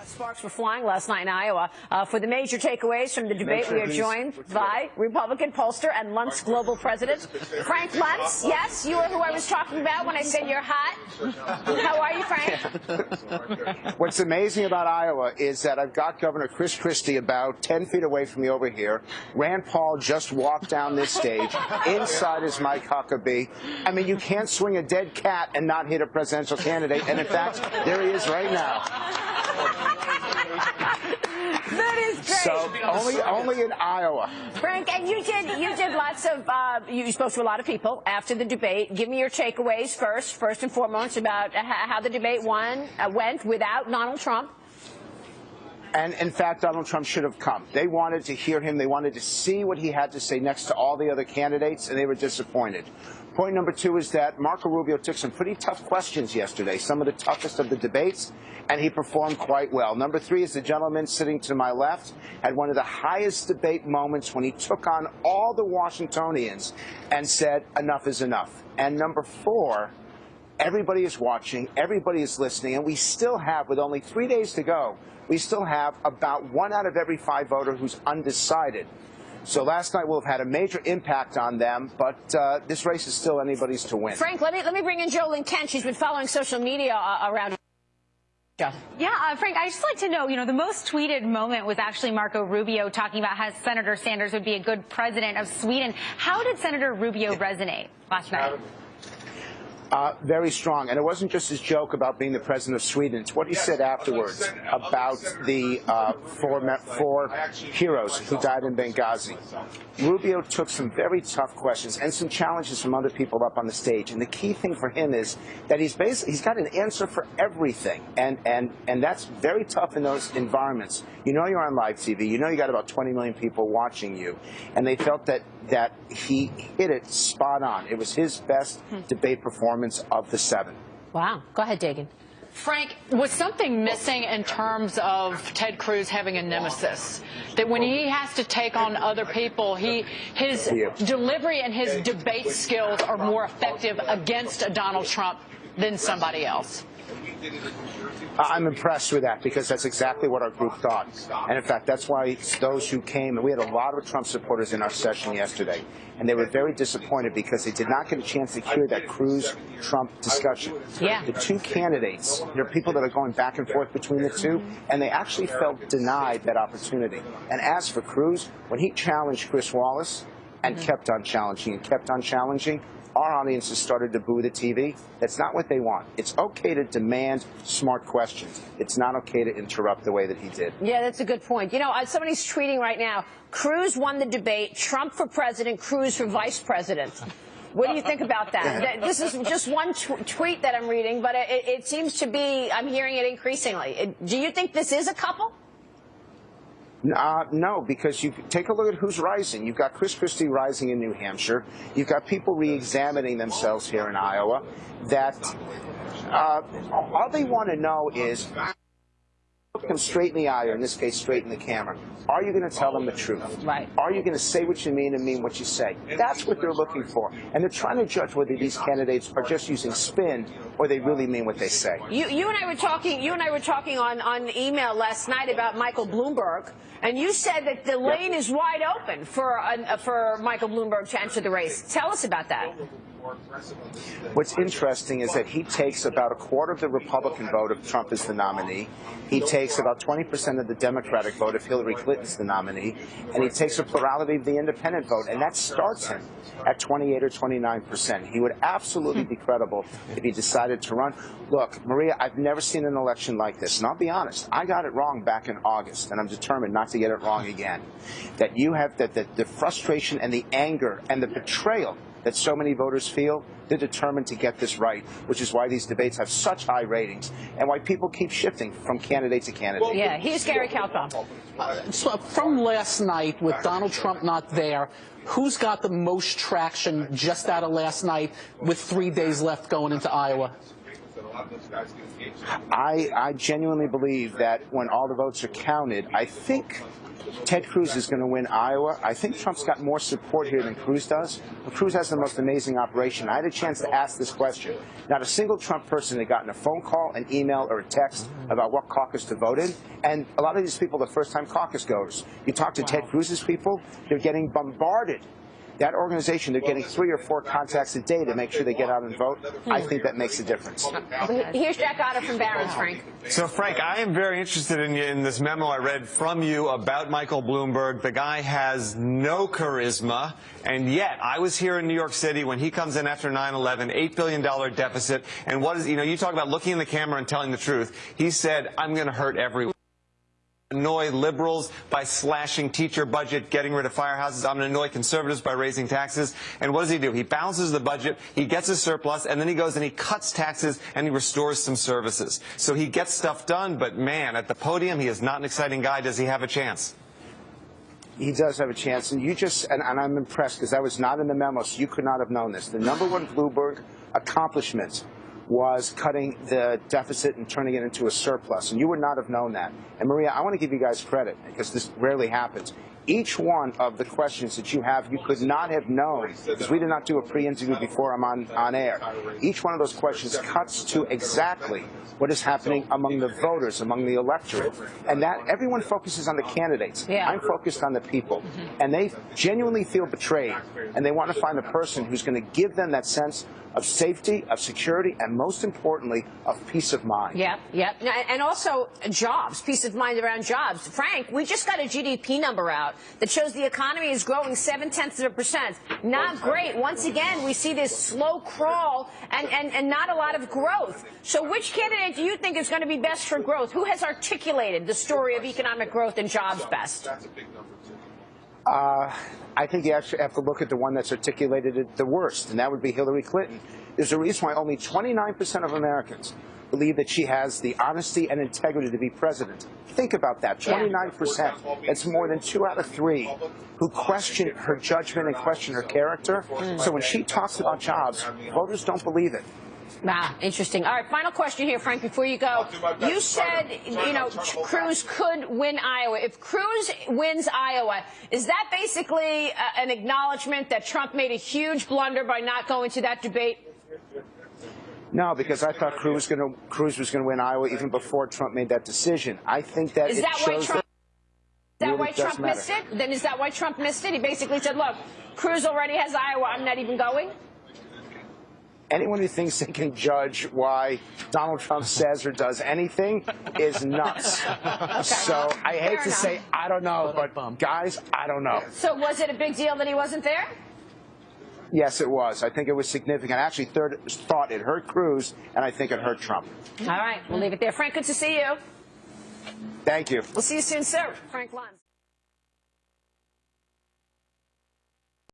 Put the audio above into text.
Sparks were flying last night in Iowa. For the major takeaways from the debate, we are joined by Republican pollster and Luntz Global President, Frank Luntz. Yes, you are who I was talking about when I said you're hot. How are you, Frank? What's amazing about Iowa is that I've got Governor Chris Christie about 10 feet away from me over here. Rand Paul just walked down this stage. Inside is Mike Huckabee. I mean, you can't swing a dead cat and not hit a presidential candidate. And in fact, there he is right now. That is great. So only in Iowa. Frank, and you did lots of you spoke to a lot of people after the debate. Give me your takeaways first and foremost about how the debate went without Donald Trump. And in fact, Donald Trump should have come. They wanted to hear him. They wanted to see what he had to say next to all the other candidates, and they were disappointed. Point number two is that Marco Rubio took some pretty tough questions yesterday, some of the toughest of the debates, and he performed quite well. Number three is the gentleman sitting to my left had one of the highest debate moments when he took on all the Washingtonians and said, enough is enough. And number four, everybody is watching, everybody is listening, and we still have, with only 3 days to go, we still have about 1 out of every 5 voters who's undecided. So last night will have had a major impact on them, but this race is still anybody's to win. Frank, let me bring in Jolene Kent. She's been following social media around. Yeah, Frank, I'd just like to know, the most tweeted moment was actually Marco Rubio talking about how Senator Sanders would be a good president of Sweden. How did Senator Rubio resonate last night? Very strong. And it wasn't just his joke about being the president of Sweden. It's what he said afterwards about the four heroes who died in Benghazi. Rubio took some very tough questions and some challenges from other people up on the stage. And the key thing for him is that he's got an answer for everything. And that's very tough in those environments. You know you're on live TV. You know you got about 20 million people watching you. And they felt that he hit it spot on. It was his best debate performance of the 7. Wow. Go ahead, Dagan. Frank, was something missing in terms of Ted Cruz having a nemesis? That when he has to take on other people, his delivery and his debate skills are more effective against Donald Trump than somebody else? I'm impressed with that because that's exactly what our group thought. And in fact, that's why those who came, and we had a lot of Trump supporters in our session yesterday, and they were very disappointed because they did not get a chance to hear that Cruz-Trump discussion. Yeah. The two candidates, there are people that are going back and forth between the two, and they actually felt denied that opportunity. And as for Cruz, when he challenged Chris Wallace and kept on challenging, our audiences started to boo the TV. That's not what they want. It's okay to demand smart questions. It's not okay to interrupt the way that he did. Yeah, that's a good point. Somebody's tweeting right now, Cruz won the debate, Trump for president, Cruz for vice president. What do you think about that? This is just one tweet that I'm reading, but it seems to be, I'm hearing it increasingly. Do you think this is a couple? No, because you take a look at who's rising. You've got Chris Christie rising in New Hampshire. You've got people re-examining themselves here in Iowa. That all they want to know is, look them straight in the eye, or in this case, straight in the camera. Are you going to tell them the truth? Right. Are you going to say what you mean and mean what you say? That's what they're looking for. And they're trying to judge whether these candidates are just using spin or they really mean what they say. You and I were talking on email last night about Michael Bloomberg, and you said that the lane is wide open for Michael Bloomberg to enter the race. Tell us about that. What's interesting is that he takes about 1/4 of the Republican vote if Trump is the nominee. He takes about 20% of the Democratic vote if Hillary Clinton's the nominee. And he takes a plurality of the independent vote. And that starts him at 28 or 29%. He would absolutely be credible if he decided to run. Look, Maria, I've never seen an election like this. And I'll be honest, I got it wrong back in August. And I'm determined not to get it wrong again. That you have the frustration and the anger and the betrayal that so many voters feel, they're determined to get this right, which is why these debates have such high ratings and why people keep shifting from candidate to candidate. Yeah, here's Gary Kaltbaum. So from last night, with Donald Trump not there, who's got the most traction just out of last night with 3 days left going into Iowa? I genuinely believe that when all the votes are counted, I think Ted Cruz is going to win Iowa. I think Trump's got more support here than Cruz does. But Cruz has the most amazing operation. I had a chance to ask this question. Not a single Trump person had gotten a phone call, an email, or a text about what caucus to vote in. And a lot of these people are first-time caucus goers. You talk to Ted Cruz's people, they're getting bombarded. That organization, they're getting 3 or 4 contacts a day to make sure they get out and vote. I think that makes a difference. Here's Jack Otter from Barron's, Frank. So, Frank, I am very interested in this memo I read from you about Michael Bloomberg. The guy has no charisma, and yet I was here in New York City when he comes in after 9/11, $8 billion deficit, and what is, you talk about looking in the camera and telling the truth. He said, I'm going to hurt everyone. Annoy liberals by slashing teacher budget, getting rid of firehouses. I'm going to annoy conservatives by raising taxes. And what does he do? He balances the budget, he gets a surplus, and then he goes and he cuts taxes and he restores some services. So he gets stuff done, but man, at the podium, he is not an exciting guy. Does he have a chance? He does have a chance, and and I'm impressed because I was not in the memo, so you could not have known this. The #1 Bloomberg accomplishment was cutting the deficit and turning it into a surplus, and you would not have known that. And Maria, I want to give you guys credit because this rarely happens. Each one of the questions that you have, you could not have known because we did not do a pre-interview before I'm on air. Each one of those questions cuts to exactly what is happening among the voters, among the electorate, and that everyone focuses on the candidates. Yeah. I'm focused on the people, and they genuinely feel betrayed, and they want to find the person who's going to give them that sense of safety, of security, and most importantly, of peace of mind. Yep. And also jobs, peace of mind around jobs. Frank, we just got a GDP number out that shows the economy is growing 0.7%. Not great. Once again, we see this slow crawl and not a lot of growth. So which candidate do you think is going to be best for growth? Who has articulated the story of economic growth and jobs best? I think you actually have to look at the one that's articulated it the worst, and that would be Hillary Clinton. There's a reason why only 29% of Americans believe that she has the honesty and integrity to be president. Think about that, 29%. It's more than 2 out of 3 who question her judgment and question her character. So when she talks about jobs, voters don't believe it. Wow, interesting. All right, final question here, Frank, before you go. You said, Cruz could win Iowa. If Cruz wins Iowa, is that basically an acknowledgement that Trump made a huge blunder by not going to that debate? No, because I thought Cruz was going to win Iowa even before Trump made that decision. I think that Is that why Trump missed it? Then is that why Trump missed it? He basically said, look, Cruz already has Iowa. I'm not even going. Anyone who thinks they can judge why Donald Trump says or does anything is nuts. Okay. So I hate to say I don't know, but guys, I don't know. So was it a big deal that he wasn't there? Yes, it was. I think it was significant. I actually thought it hurt Cruz, and I think it hurt Trump. All right, we'll leave it there. Frank, good to see you. Thank you. We'll see you soon, sir. Frank Luntz.